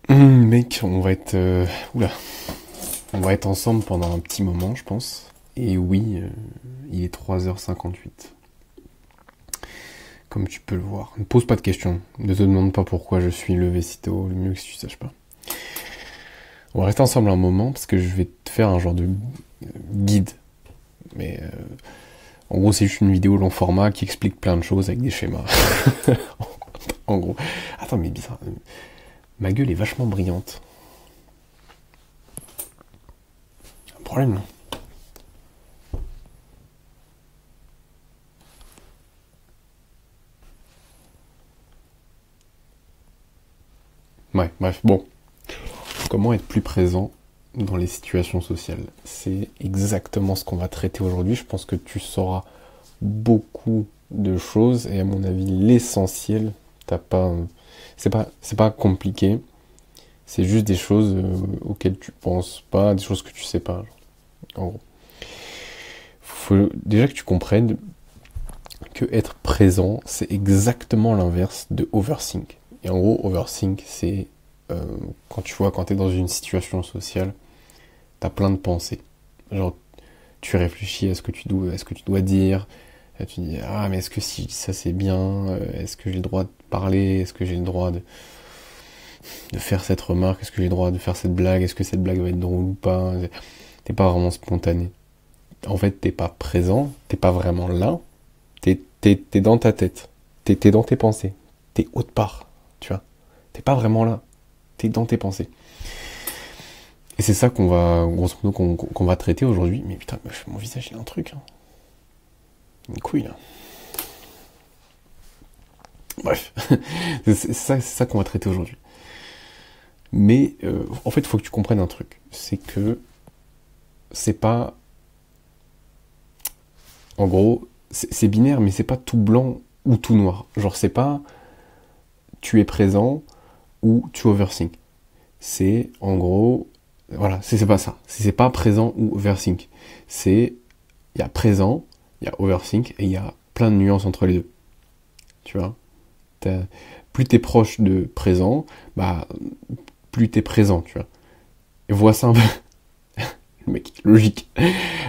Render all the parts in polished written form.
Mec, on va être... oula. On va être ensemble pendant un petit moment, je pense. Et oui, il est 3h58. Comme tu peux le voir. Ne pose pas de questions. Ne te demande pas pourquoi je suis levé si tôt. Le mieux que tu saches pas. On va rester ensemble un moment parce que je vais te faire un genre de guide. Mais en gros, c'est juste une vidéo long format qui explique plein de choses avec des schémas. En gros. Attends, mais bizarre. Ma gueule est vachement brillante. Un problème, là. Ouais, bref, bon. Comment être plus présent dans les situations sociales? C'est exactement ce qu'on va traiter aujourd'hui. Je pense que tu sauras beaucoup de choses et à mon avis, l'essentiel, c'est pas compliqué. C'est juste des choses auxquelles tu penses pas, des choses que tu sais pas. En gros. Faut déjà que tu comprennes que être présent, c'est exactement l'inverse de overthink. Et en gros, overthink, c'est quand tu vois, quand t'es dans une situation sociale, t'as plein de pensées. Genre, tu réfléchis à ce que tu dois dire. Et tu dis, ah, mais est-ce que si ça c'est bien? Est-ce que j'ai le droit de parler? Est-ce que j'ai le droit de faire cette remarque? Est-ce que j'ai le droit de faire cette blague? Est-ce que cette blague va être drôle ou pas? T'es pas vraiment spontané. En fait, t'es pas présent, t'es pas vraiment là. T'es dans ta tête. T'es dans tes pensées. T'es autre part, tu vois. T'es pas vraiment là. T'es dans tes pensées. Et c'est ça qu'on va, grosso modo, qu'on va traiter aujourd'hui. Mais putain, mon visage, il a un truc, hein. Une couille, là. Bref. C'est ça qu'on va traiter aujourd'hui. Mais, en fait, il faut que tu comprennes un truc. C'est que c'est pas... En gros, c'est binaire, mais c'est pas tout blanc ou tout noir. Genre, c'est pas tu es présent ou tu overthink. C'est, en gros, voilà, c'est pas ça. C'est pas présent ou overthink. Il y a présent, il y a overthink, et il y a plein de nuances entre les deux. Tu vois? Plus t'es proche de présent, bah, plus t'es présent, tu vois. Et vois ça un peu... Le mec, logique.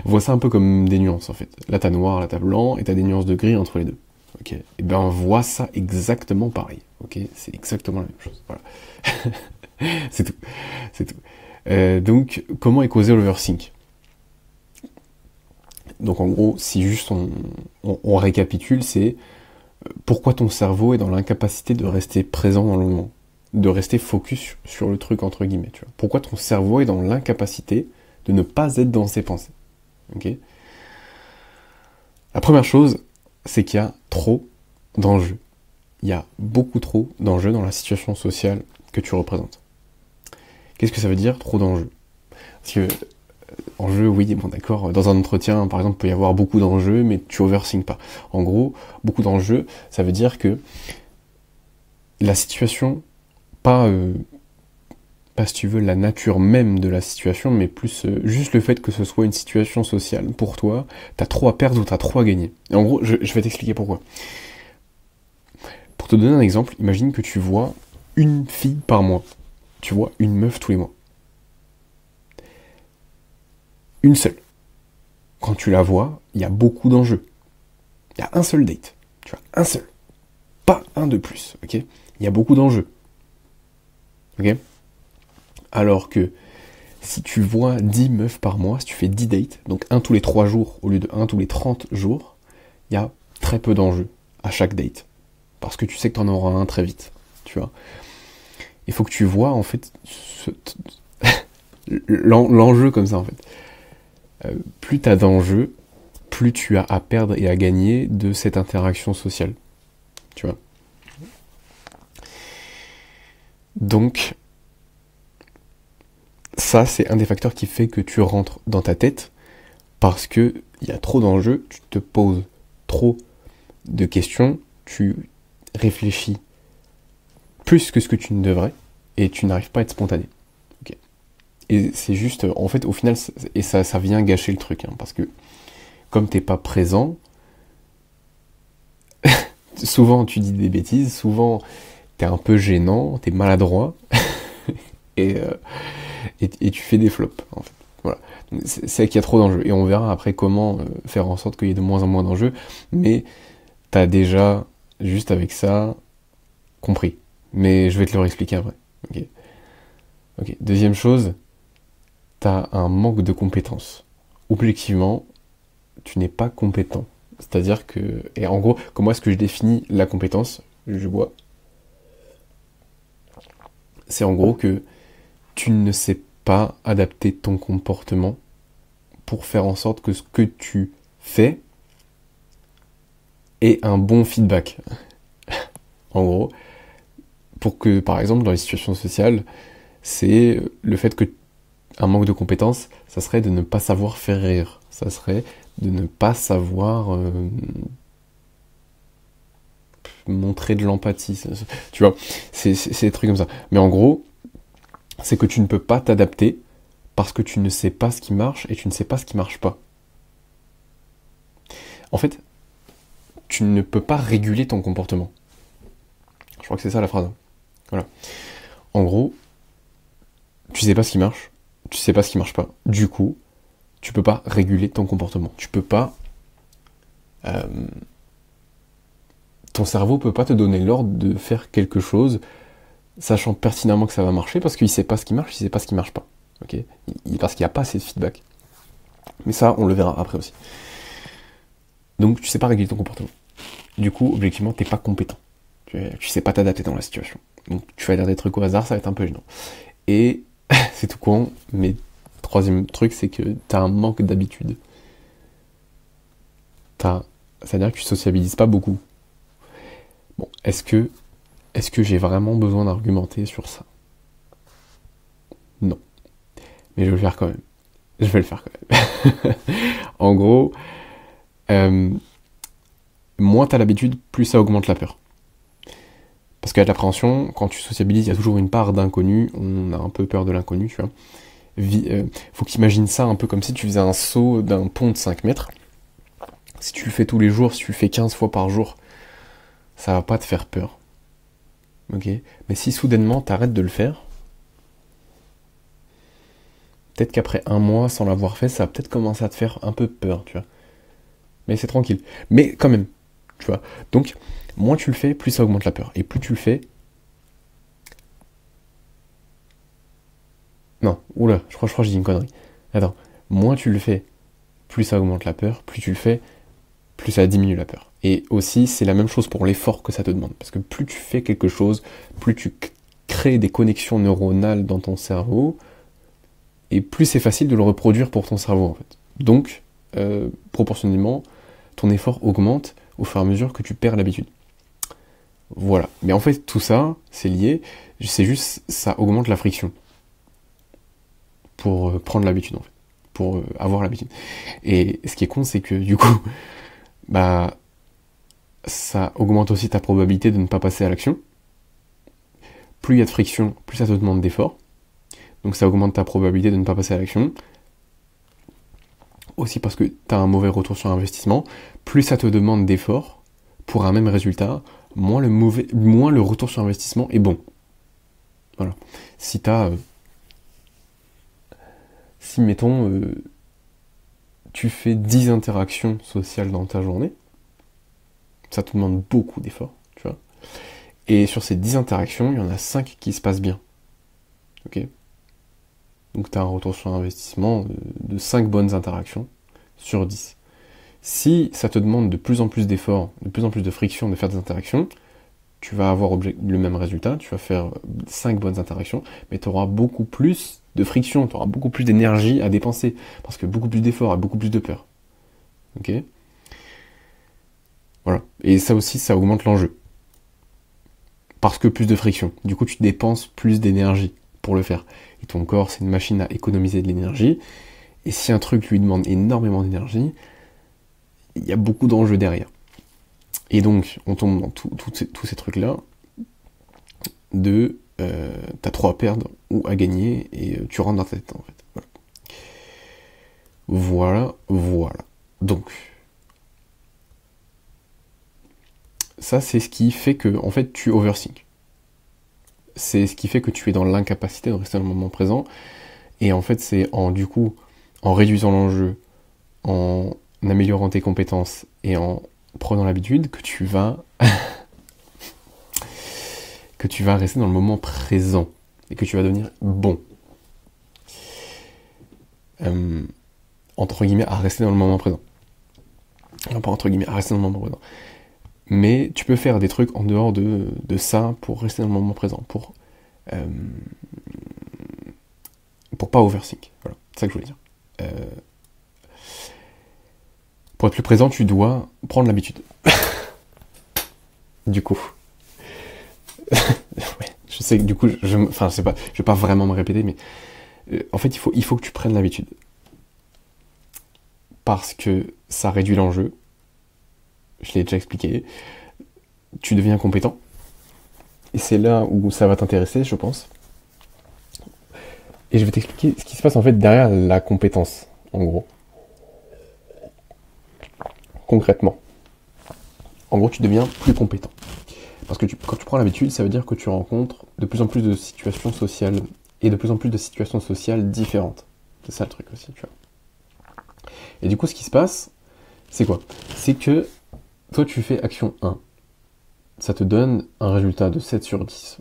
Vois ça un peu comme des nuances, en fait. Là, t'as noir, là, t'as blanc, et t'as des nuances de gris entre les deux. Ok? Et ben, vois ça exactement pareil. Ok? C'est exactement la même chose. Voilà. C'est tout. C'est tout. Donc, comment est causé l'overthink? Donc, en gros, si juste on récapitule, c'est pourquoi ton cerveau est dans l'incapacité de rester présent dans le moment, de rester focus sur le truc, entre guillemets, tu vois. Pourquoi ton cerveau est dans l'incapacité de ne pas être dans ses pensées. Ok? La première chose, c'est qu'il y a trop d'enjeux. Il y a beaucoup trop d'enjeux dans la situation sociale que tu représentes. Qu'est-ce que ça veut dire, trop d'enjeux? Parce que, enjeux, oui, bon d'accord, dans un entretien, par exemple, il peut y avoir beaucoup d'enjeux, mais tu overthink pas. En gros, beaucoup d'enjeux, ça veut dire que la situation, pas si tu veux, la nature même de la situation, mais plus juste le fait que ce soit une situation sociale. Pour toi, t'as trop à perdre ou t'as trop à gagner. Et en gros, je vais t'expliquer pourquoi. Pour te donner un exemple, imagine que tu vois une fille par mois. Tu vois une meuf tous les mois. Une seule. Quand tu la vois, il y a beaucoup d'enjeux. Il y a un seul date. Tu vois, un seul. Pas un de plus, ok? Il y a beaucoup d'enjeux. Ok? Alors que si tu vois 10 meufs par mois, si tu fais 10 dates, donc un tous les 3 jours au lieu de un tous les 30 jours, il y a très peu d'enjeux à chaque date. Parce que tu sais que tu en auras un très vite, tu vois. Il faut que tu vois, en fait, l'enjeu comme ça, en fait. Plus tu as d'enjeux, plus tu as à perdre et à gagner de cette interaction sociale, tu vois. Donc, ça, c'est un des facteurs qui fait que tu rentres dans ta tête, parce que il y a trop d'enjeux, tu te poses trop de questions, tu réfléchis plus que ce que tu ne devrais, et tu n'arrives pas à être spontané. Okay. Et c'est juste, en fait, au final, et ça vient gâcher le truc, hein, parce que comme t'es pas présent, souvent tu dis des bêtises, souvent t'es un peu gênant, t'es maladroit, et tu fais des flops, en fait. Voilà. C'est qu'il y a trop d'enjeux. Et on verra après comment faire en sorte qu'il y ait de moins en moins d'enjeux. Mais t'as déjà, juste avec ça, compris. Mais je vais te le réexpliquer après. Ok. Ok. Deuxième chose, t'as un manque de compétences. Objectivement, tu n'es pas compétent. C'est-à-dire que... Et en gros, comment est-ce que je définis la compétence? Je bois. C'est en gros que tu ne sais pas adapter ton comportement pour faire en sorte que ce que tu fais ait un bon feedback. En gros, pour que, par exemple, dans les situations sociales, c'est le fait que un manque de compétences, ça serait de ne pas savoir faire rire. Ça serait de ne pas savoir montrer de l'empathie. Tu vois, c'est des trucs comme ça. Mais en gros, c'est que tu ne peux pas t'adapter parce que tu ne sais pas ce qui marche et tu ne sais pas ce qui marche pas. En fait, tu ne peux pas réguler ton comportement. Je crois que c'est ça la phrase. Voilà. En gros, tu sais pas ce qui marche, tu sais pas ce qui marche pas. Du coup, tu peux pas réguler ton comportement. Tu peux pas... ton cerveau peut pas te donner l'ordre de faire quelque chose sachant pertinemment que ça va marcher parce qu'il sait pas ce qui marche, il sait pas ce qui marche pas. Ok, parce qu'il n'y a pas assez de feedback. Mais ça, on le verra après aussi. Donc, tu sais pas réguler ton comportement. Du coup, objectivement, t'es pas compétent. Tu sais pas t'adapter dans la situation. Donc, tu vas dire des trucs au hasard, ça va être un peu gênant. Et c'est tout con, mais troisième truc, c'est que t'as un manque d'habitude. C'est-à-dire que tu sociabilises pas beaucoup. Bon, est-ce que j'ai vraiment besoin d'argumenter sur ça? Non. Mais je vais le faire quand même. Je vais le faire quand même. En gros, moins t'as l'habitude, plus ça augmente la peur. Parce qu'avec l'appréhension, quand tu sociabilises, il y a toujours une part d'inconnu. On a un peu peur de l'inconnu, tu vois. Faut que tu imagines ça un peu comme si tu faisais un saut d'un pont de 5 mètres. Si tu le fais tous les jours, si tu le fais 15 fois par jour, ça va pas te faire peur. Ok? Mais si soudainement t'arrêtes de le faire, peut-être qu'après un mois sans l'avoir fait, ça va peut-être commencer à te faire un peu peur, tu vois. Mais c'est tranquille. Mais quand même, tu vois. Donc, moins tu le fais, plus ça augmente la peur. Et plus tu le fais... Non, oula, je crois que j'ai dit une connerie. Attends, moins tu le fais, plus ça augmente la peur. Plus tu le fais, plus ça diminue la peur. Et aussi, c'est la même chose pour l'effort que ça te demande. Parce que plus tu fais quelque chose, plus tu crées des connexions neuronales dans ton cerveau, et plus c'est facile de le reproduire pour ton cerveau, en fait. Donc, proportionnellement, ton effort augmente au fur et à mesure que tu perds l'habitude. Voilà. Mais en fait, tout ça, c'est lié. C'est juste, ça augmente la friction. Pour prendre l'habitude, en fait. Pour avoir l'habitude. Et ce qui est con, c'est que, du coup, bah, ça augmente aussi ta probabilité de ne pas passer à l'action. Plus il y a de friction, plus ça te demande d'effort. Donc ça augmente ta probabilité de ne pas passer à l'action. Aussi parce que tu as un mauvais retour sur investissement. Plus ça te demande d'effort pour un même résultat, moins le retour sur investissement est bon. Voilà. Si mettons, tu fais 10 interactions sociales dans ta journée, ça te demande beaucoup d'efforts, tu vois. Et sur ces 10 interactions, il y en a 5 qui se passent bien. Ok? Donc tu as un retour sur investissement de 5 bonnes interactions sur 10. Si ça te demande de plus en plus d'efforts, de plus en plus de friction de faire des interactions, tu vas avoir le même résultat, tu vas faire 5 bonnes interactions, mais tu auras beaucoup plus de friction, tu auras beaucoup plus d'énergie à dépenser, parce que beaucoup plus d'efforts a beaucoup plus de peur. Ok? Voilà. Et ça aussi, ça augmente l'enjeu. Parce que plus de friction. Du coup, tu dépenses plus d'énergie pour le faire. Et ton corps, c'est une machine à économiser de l'énergie. Et si un truc lui demande énormément d'énergie, il y a beaucoup d'enjeux derrière. Et donc, on tombe dans tous ces trucs-là de t'as trop à perdre ou à gagner et tu rentres dans ta tête, en fait. Voilà. Donc, ça, c'est ce qui fait que, en fait, tu overthink. c'est ce qui fait que tu es dans l'incapacité de rester dans le moment présent. Et en fait, c'est du coup, en réduisant l'enjeu, en améliorant tes compétences et en prenant l'habitude que tu vas rester dans le moment présent et que tu vas devenir bon. Entre guillemets, à rester dans le moment présent. Non, pas entre guillemets, à rester dans le moment présent. Mais tu peux faire des trucs en dehors de ça pour rester dans le moment présent, pour pas overthink. Voilà, c'est ça que je voulais dire. Pour être plus présent, tu dois prendre l'habitude. Du coup. Ouais, je sais que du coup, je vais pas vraiment me répéter, mais en fait, il faut que tu prennes l'habitude. Parce que ça réduit l'enjeu. Je l'ai déjà expliqué. Tu deviens compétent. Et c'est là où ça va t'intéresser, je pense. Et je vais t'expliquer ce qui se passe en fait derrière la compétence, en gros. Concrètement. En gros, tu deviens plus compétent. Parce que quand tu prends l'habitude, ça veut dire que tu rencontres de plus en plus de situations sociales et de plus en plus de situations sociales différentes. C'est ça le truc aussi, tu vois. Et du coup, ce qui se passe, c'est quoi? C'est que toi, tu fais action 1. Ça te donne un résultat de 7 sur 10.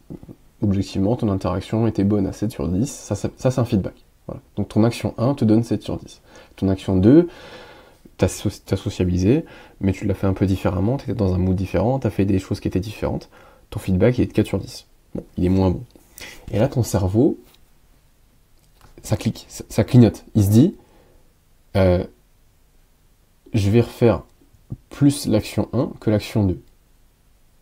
Objectivement, ton interaction était bonne à 7 sur 10. Ça c'est un feedback. Voilà. Donc ton action 1 te donne 7 sur 10. Ton action 2, t'as sociabilisé, mais tu l'as fait un peu différemment, t'étais dans un mood différent, t'as fait des choses qui étaient différentes. Ton feedback, il est de 4 sur 10. Bon, il est moins bon. Et là, ton cerveau, ça clique, ça clignote. Il se dit, je vais refaire plus l'action 1 que l'action 2.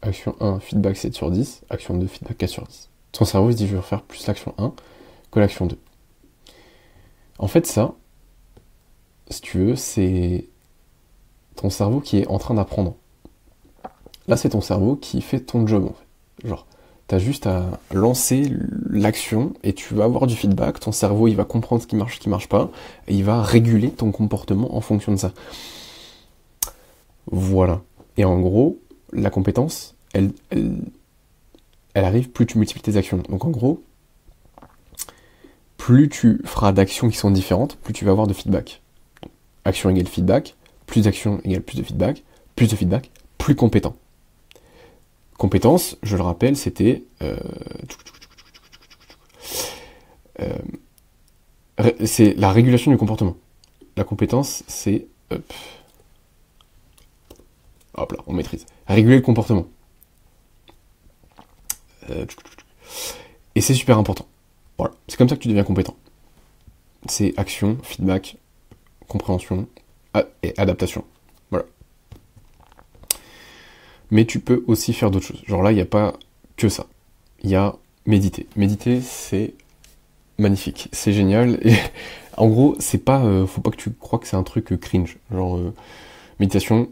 Action 1, feedback 7 sur 10. Action 2, feedback 4 sur 10. Ton cerveau il se dit, je vais refaire plus l'action 1 que l'action 2. En fait, ça, si tu veux, c'est ton cerveau qui est en train d'apprendre. Là, c'est ton cerveau qui fait ton job, en fait. Genre, t'as juste à lancer l'action et tu vas avoir du feedback. Ton cerveau, il va comprendre ce qui marche pas, et il va réguler ton comportement en fonction de ça. Voilà. Et en gros, la compétence, elle arrive plus tu multiplies tes actions. Donc en gros, plus tu feras d'actions qui sont différentes, plus tu vas avoir de feedback. Action égale feedback, plus d'action égale plus de feedback, plus compétent. Compétence, je le rappelle, c'était c'est la régulation du comportement. La compétence, c'est hop là, on maîtrise. Réguler le comportement. Et c'est super important. Voilà, c'est comme ça que tu deviens compétent. C'est action, feedback, compréhension et adaptation. Voilà. Mais tu peux aussi faire d'autres choses. Genre là, il n'y a pas que ça. Il y a méditer. Méditer, c'est magnifique. C'est génial. Et en gros, c'est pas... faut pas que tu crois que c'est un truc cringe. Genre, méditation,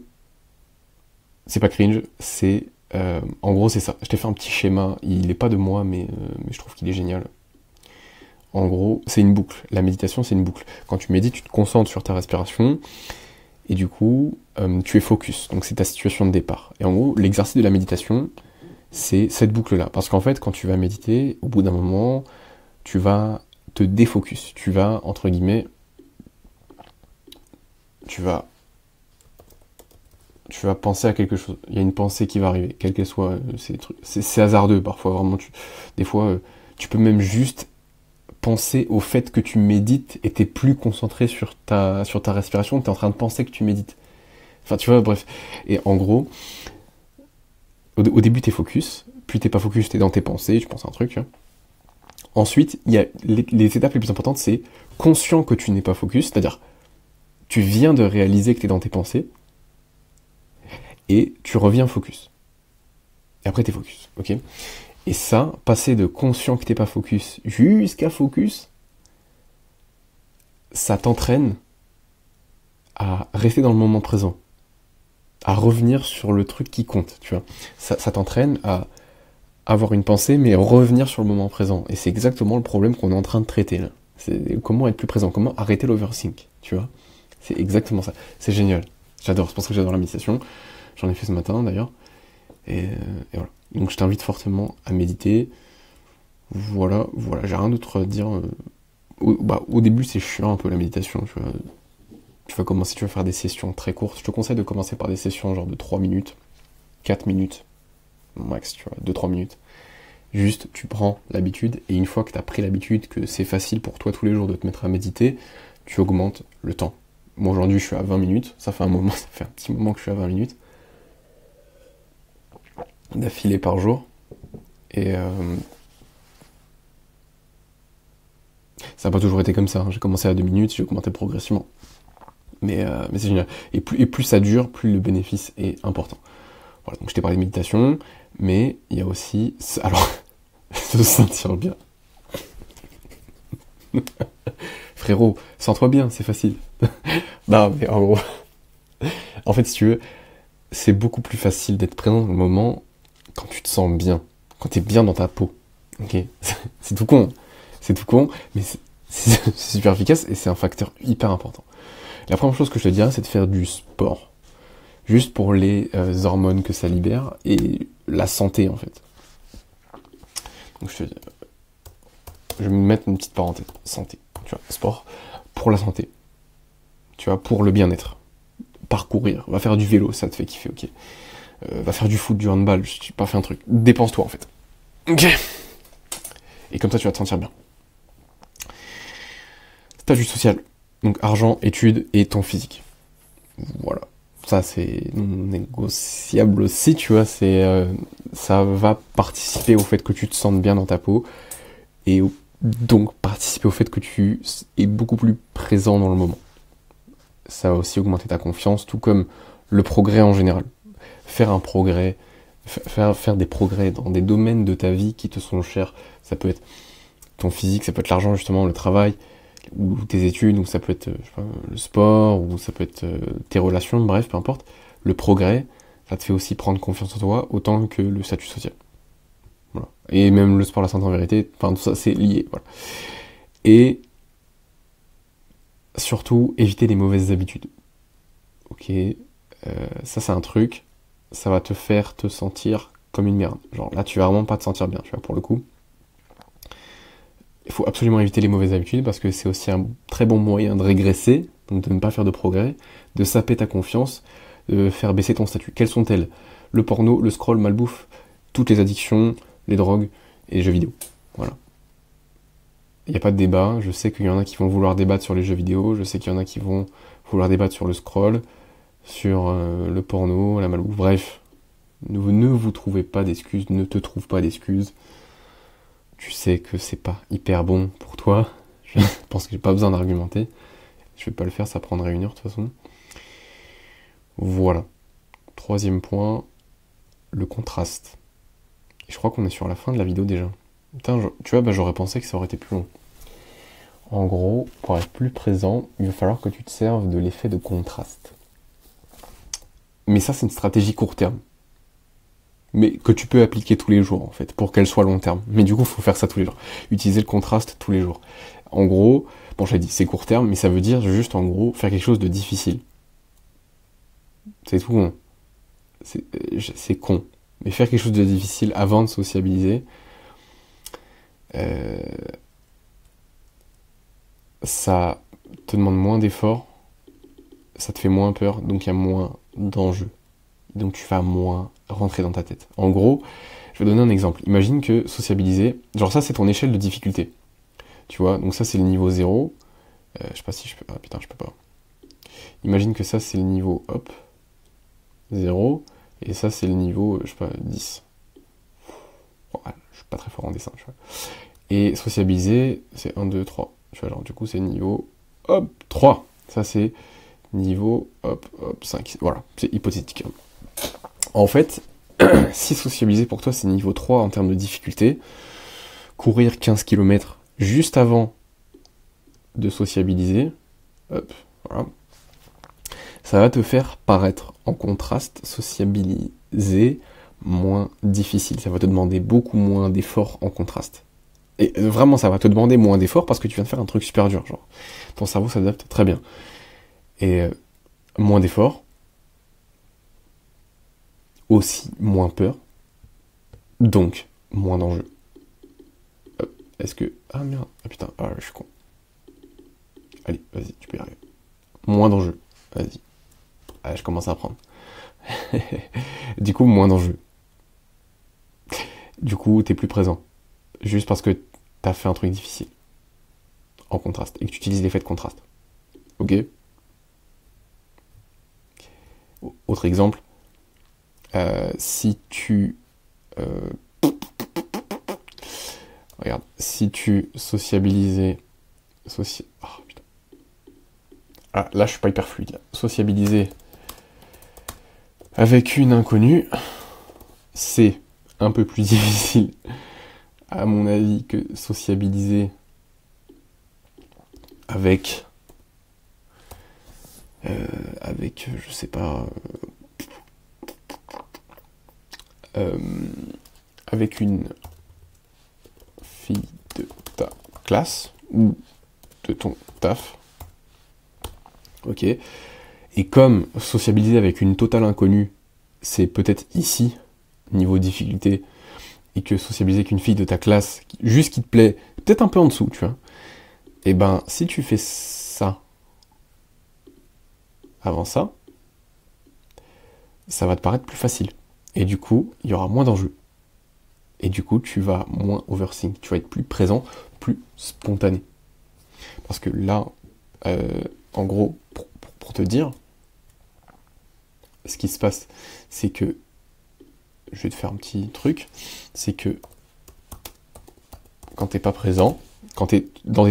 c'est pas cringe, c'est... en gros, c'est ça. Je t'ai fait un petit schéma. Il n'est pas de moi, mais je trouve qu'il est génial. En gros, c'est une boucle. La méditation, c'est une boucle. Quand tu médites, tu te concentres sur ta respiration, et du coup, tu es focus. Donc, c'est ta situation de départ. Et en gros, l'exercice de la méditation, c'est cette boucle-là. Parce qu'en fait, quand tu vas méditer, au bout d'un moment, tu vas te défocus. Tu vas, entre guillemets, tu vas penser à quelque chose. Il y a une pensée qui va arriver, quelle qu'elle soit. C'est hasardeux, parfois, vraiment. Des fois, tu peux même juste penser au fait que tu médites et t'es plus concentré sur ta respiration, t'es en train de penser que tu médites. Enfin, tu vois, bref. Et en gros, au début, t'es focus. Plus t'es pas focus, t'es dans tes pensées, tu penses à un truc. Hein. Ensuite, il y a les étapes les plus importantes, c'est conscient que tu n'es pas focus, c'est-à-dire, tu viens de réaliser que t'es dans tes pensées, et tu reviens focus. Et après, t'es focus, ok ? Et ça, passer de conscient que t'es pas focus jusqu'à focus, ça t'entraîne à rester dans le moment présent, à revenir sur le truc qui compte, tu vois. Ça t'entraîne à avoir une pensée, mais revenir sur le moment présent. Et c'est exactement le problème qu'on est en train de traiter, là. C'est comment être plus présent, comment arrêter l'overthink, tu vois. C'est exactement ça. C'est génial. J'adore, c'est pour ça que j'adore la méditation. J'en ai fait ce matin, d'ailleurs. Et voilà. Donc je t'invite fortement à méditer. Voilà, j'ai rien d'autre à dire. Au début, c'est chiant un peu la méditation. Tu vas commencer, tu vas faire des sessions très courtes. Je te conseille de commencer par des sessions genre de 3 minutes, 4 minutes, max, tu vois, 2-3 minutes. Juste, tu prends l'habitude, et une fois que tu as pris l'habitude, que c'est facile pour toi tous les jours de te mettre à méditer, tu augmentes le temps. Moi aujourd'hui, je suis à 20 minutes, ça fait un petit moment que je suis à 20 minutes d'affilée par jour. Et ça n'a pas toujours été comme ça, hein. J'ai commencé à 2 minutes, j'ai augmenté progressivement. Mais c'est génial. Et plus ça dure, plus le bénéfice est important. Voilà, donc je t'ai parlé de méditation, mais il y a aussi... Alors, se sentir bien. Frérot, sens-toi bien, c'est facile. Non, mais en gros... En fait, si tu veux, c'est beaucoup plus facile d'être présent dans le moment quand tu te sens bien. Quand tu es bien dans ta peau. Ok. C'est tout con. C'est tout con, mais c'est super efficace et c'est un facteur hyper important. La première chose que je te dirais, c'est de faire du sport. Juste pour les hormones que ça libère et la santé, en fait. Donc je vais me mettre une petite parenthèse. Santé. Tu vois, sport pour la santé. Tu vois, pour le bien-être. Parcourir. Va faire du vélo, ça te fait kiffer, ok. Va faire du foot, du handball, je t'ai pas fait un truc. Dépense-toi, en fait. Ok. Et comme ça, tu vas te sentir bien. Statut social. Donc argent, études et ton physique. Voilà. Ça, c'est non négociable aussi, tu vois. Ça va participer au fait que tu te sentes bien dans ta peau. Et donc participer au fait que tu es beaucoup plus présent dans le moment. Ça va aussi augmenter ta confiance, tout comme le progrès en général. Faire un progrès, faire des progrès dans des domaines de ta vie qui te sont chers. Ça peut être ton physique, ça peut être l'argent justement, le travail, ou tes études, ou ça peut être je sais pas, le sport, ou ça peut être tes relations, bref, peu importe. Le progrès, ça te fait aussi prendre confiance en toi, autant que le statut social. Voilà. Et même le sport, la santé en vérité, enfin tout ça c'est lié. Voilà. Et surtout, éviter les mauvaises habitudes. Ok, ça c'est un truc, ça va te faire te sentir comme une merde. Genre là tu vas vraiment pas te sentir bien, tu vois, pour le coup. Il faut absolument éviter les mauvaises habitudes parce que c'est aussi un très bon moyen de régresser, donc de ne pas faire de progrès, de saper ta confiance, de faire baisser ton statut. Quelles sont-elles? Le porno, le scroll, malbouffe, toutes les addictions, les drogues et les jeux vidéo. Voilà. Il n'y a pas de débat, je sais qu'il y en a qui vont vouloir débattre sur les jeux vidéo, je sais qu'il y en a qui vont vouloir débattre sur le scroll, sur le porno, la malbouffe, bref. Ne vous trouvez pas d'excuses, ne te trouve pas d'excuses. Tu sais que c'est pas hyper bon pour toi. Je pense que j'ai pas besoin d'argumenter. Je vais pas le faire, ça prendrait 1 heure de toute façon. Voilà. 3e point, le contraste. Et je crois qu'on est sur la fin de la vidéo déjà. Putain, tu vois, j'aurais pensé que ça aurait été plus long. En gros, pour être plus présent, il va falloir que tu te serves de l'effet de contraste. Mais ça, c'est une stratégie court terme. Mais que tu peux appliquer tous les jours, en fait, pour qu'elle soit long terme. Mais du coup, il faut faire ça tous les jours. Utiliser le contraste tous les jours. En gros, bon, je l'ai dit, c'est court terme, mais ça veut dire juste, en gros, faire quelque chose de difficile. C'est tout con. C'est con. Mais faire quelque chose de difficile avant de sociabiliser, ça te demande moins d'efforts, ça te fait moins peur, donc il y a moins d'enjeux. Donc tu vas moins rentrer dans ta tête. En gros, je vais donner un exemple. Imagine que sociabiliser, genre ça c'est ton échelle de difficulté. Tu vois, donc ça c'est le niveau 0. Je sais pas si je peux... Ah putain, je peux pas. Imagine que ça c'est le niveau, hop, 0. Et ça c'est le niveau, je sais pas, 10. Ouais, je suis pas très fort en dessin, tu vois. Et sociabiliser, c'est 1, 2, 3. Tu vois, genre du coup c'est niveau, hop, 3. Ça c'est niveau, hop, 5. Voilà, c'est hypothétique. En fait, si sociabiliser pour toi c'est niveau 3 en termes de difficulté, courir 15 km juste avant de sociabiliser, hop, voilà, ça va te faire paraître en contraste sociabiliser moins difficile. Ça va te demander beaucoup moins d'efforts en contraste. Et vraiment, ça va te demander moins d'efforts parce que tu viens de faire un truc super dur. Genre, ton cerveau s'adapte très bien. Et moins d'efforts, aussi moins peur, donc moins d'enjeux. Est-ce que... Ah merde, ah putain, ah, je suis con. Allez, vas-y, tu peux y arriver. Moins d'enjeux, vas-y. Ah, je commence à apprendre. Du coup, moins d'enjeux. Du coup, t'es plus présent. Juste parce que t'as fait un truc difficile. En contraste. Et que tu utilises l'effet de contraste. Ok? Autre exemple. Si tu... regarde. Si tu sociabilisais... Oh, putain. Ah, là, je suis pas hyper fluide. Là. Sociabiliser avec une inconnue, c'est un peu plus difficile, à mon avis, que sociabiliser avec, je sais pas, avec une fille de ta classe ou de ton taf. Ok. Et comme sociabiliser avec une totale inconnue, c'est peut-être ici, niveau difficulté, et que sociabiliser avec une fille de ta classe, juste qui te plaît, peut-être un peu en dessous, tu vois. Et ben, si tu fais ça avant ça, ça va te paraître plus facile. Et du coup, il y aura moins d'enjeux. Et du coup, tu vas moins overthink. Tu vas être plus présent, plus spontané. Parce que là, en gros, pour te dire, ce qui se passe, c'est que, je vais te faire un petit truc, c'est que quand t'es pas présent, quand t'es dans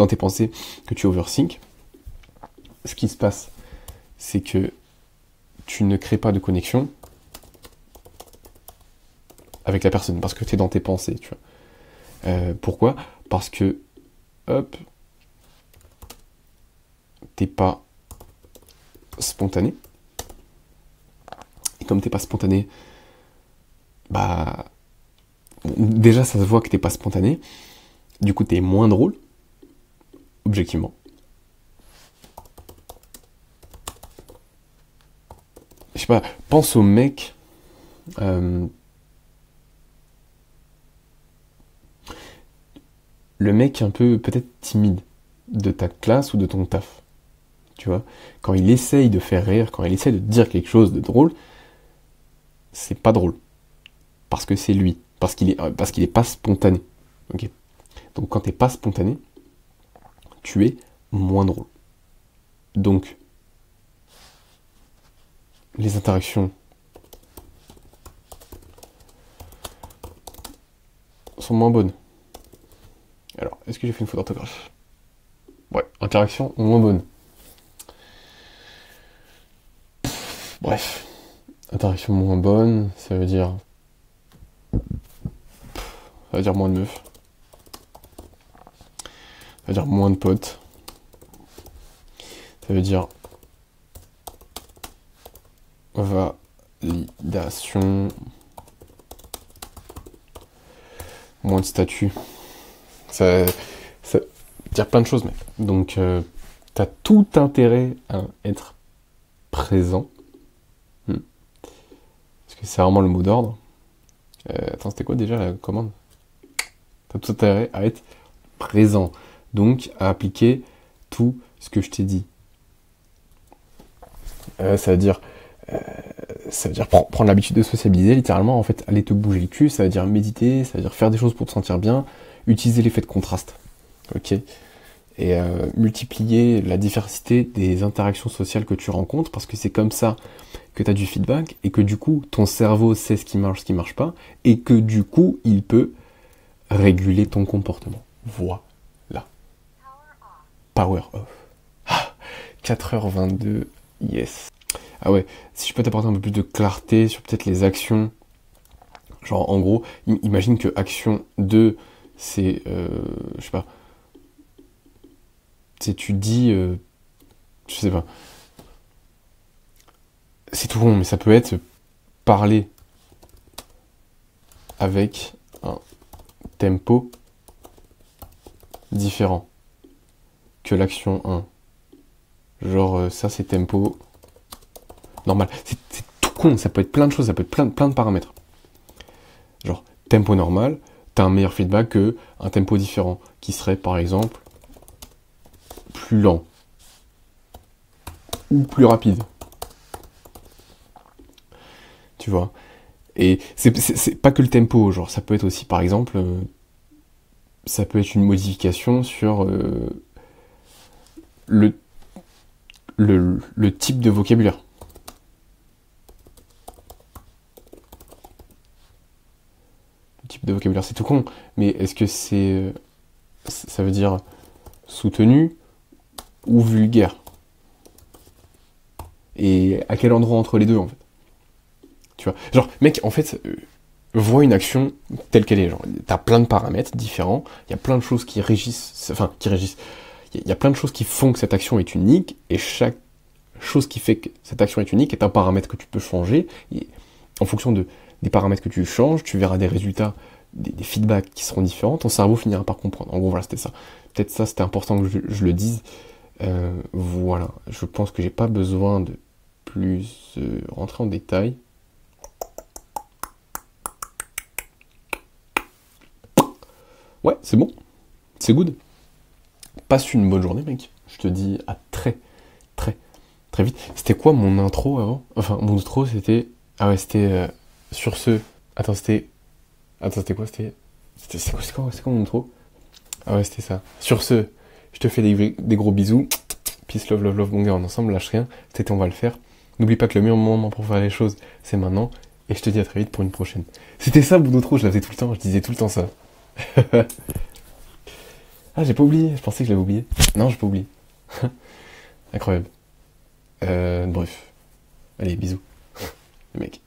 tes pensées, que tu overthink, ce qui se passe, c'est que tu ne crées pas de connexion avec la personne, parce que t'es dans tes pensées, tu vois. Pourquoi ? Parce que, hop, t'es pas spontané. Et comme t'es pas spontané, bah... déjà, ça se voit que t'es pas spontané. Du coup, t'es moins drôle, objectivement. Je sais pas, pense au mec... le mec un peu, peut-être timide, de ta classe ou de ton taf. Tu vois, quand il essaye de faire rire, quand il essaye de dire quelque chose de drôle, c'est pas drôle. Parce que c'est lui. Parce qu'il est pas spontané. Ok. Donc quand t'es pas spontané, tu es moins drôle. Donc, les interactions sont moins bonnes. Alors, est-ce que j'ai fait une faute d'orthographe ? Ouais, interactions moins bonnes. Bref, interaction moins bonne, ça veut dire moins de meufs. Ça veut dire moins de potes. Ça veut dire validation, moins de statut. Ça veut dire plein de choses, mec. Donc, t'as tout intérêt à être présent. Parce que c'est vraiment le mot d'ordre. Attends, c'était quoi déjà la commande ? T'as tout intérêt à être présent. Donc, à appliquer tout ce que je t'ai dit. Ça veut dire prendre l'habitude de sociabiliser, littéralement, en fait, aller te bouger le cul, ça veut dire méditer, ça veut dire faire des choses pour te sentir bien, utiliser l'effet de contraste. Ok ? Et multiplier la diversité des interactions sociales que tu rencontres, parce que c'est comme ça que tu as du feedback, et que du coup, ton cerveau sait ce qui marche pas, et que du coup, il peut réguler ton comportement. Voilà. Power off. Ah, 4h22, yes. Ah ouais, si je peux t'apporter un peu plus de clarté sur peut-être les actions. Genre, en gros, imagine que action 2, c'est, je sais pas, c'est tu dis, je sais pas, c'est tout rond, mais ça peut être parler avec un tempo différent que l'action 1. Genre, ça c'est tempo normal. C'est tout con, ça peut être plein de choses, ça peut être plein de paramètres. Genre, tempo normal, t'as un meilleur feedback que un tempo différent, qui serait par exemple plus lent ou plus rapide. Tu vois. Et c'est pas que le tempo, genre ça peut être aussi par exemple, ça peut être une modification sur le, le type de vocabulaire. Le type de vocabulaire, c'est tout con, mais est-ce que ça veut dire soutenu ou vulgaire? Et à quel endroit entre les deux, en fait? Tu vois, genre, mec, en fait, vois une action telle qu'elle est. Genre, t'as plein de paramètres différents, il y a plein de choses qui régissent, enfin, qui régissent. Il y a plein de choses qui font que cette action est unique, et chaque chose qui fait que cette action est unique est un paramètre que tu peux changer. Et en fonction des paramètres que tu changes, tu verras des résultats, des feedbacks qui seront différents. Ton cerveau finira par comprendre. En gros, voilà, c'était ça. Peut-être ça, c'était important que je le dise. Voilà, je pense que j'ai pas besoin de plus rentrer en détail. Ouais, c'est bon, c'est good. Passe une bonne journée, mec. Je te dis à très, très, très vite. C'était quoi mon intro avant? Enfin, mon outro, c'était... Ah ouais, c'était... sur ce... Attends, c'était... Attends, c'était quoi? C'est quoi mon intro? Ah ouais, c'était ça. Sur ce, je te fais des gros bisous. Peace, love, love, love, mon gars, en ensemble, lâche rien. C'était, on va le faire. N'oublie pas que le meilleur moment pour faire les choses, c'est maintenant. Et je te dis à très vite pour une prochaine. C'était ça, mon outro, je la faisais tout le temps. Je disais tout le temps ça. Ah, j'ai pas oublié. Je pensais que je l'avais oublié. Non, j'ai pas oublié. Incroyable. Bref. Allez, bisous. Les mecs.